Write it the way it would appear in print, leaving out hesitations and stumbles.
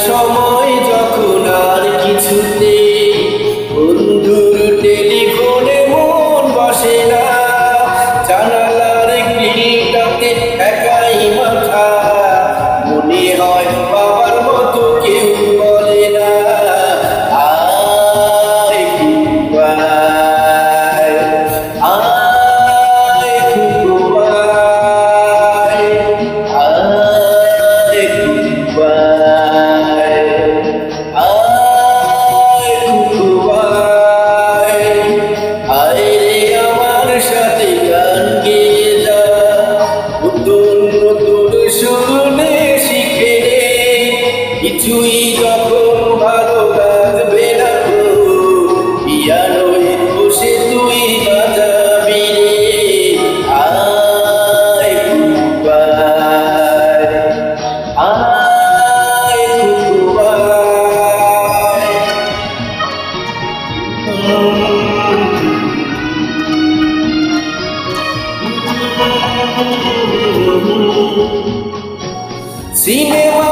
সময় যখন আর কিছুতে বন্ধুর টেলিফোনে মন বসে না, জানালার গ্রিলটাতে একাই মাথা, মনে হয় বাবার মতো কেউ বলে না আয় খুকু আয়, আয় খুকু আয়, আয় খুকু আয়, আয় খুকু আয়, আয় রে আমার সাথে গান গেয়ে যা, নতুন নতুন শুনে শিখে রে, কিছুই যখন ভালো লাগবে না গো, পিয়ানোয় বসে তুই বাজাবি রে, আয় খুকু আয়, আয় খুকু আয়। সিনেমা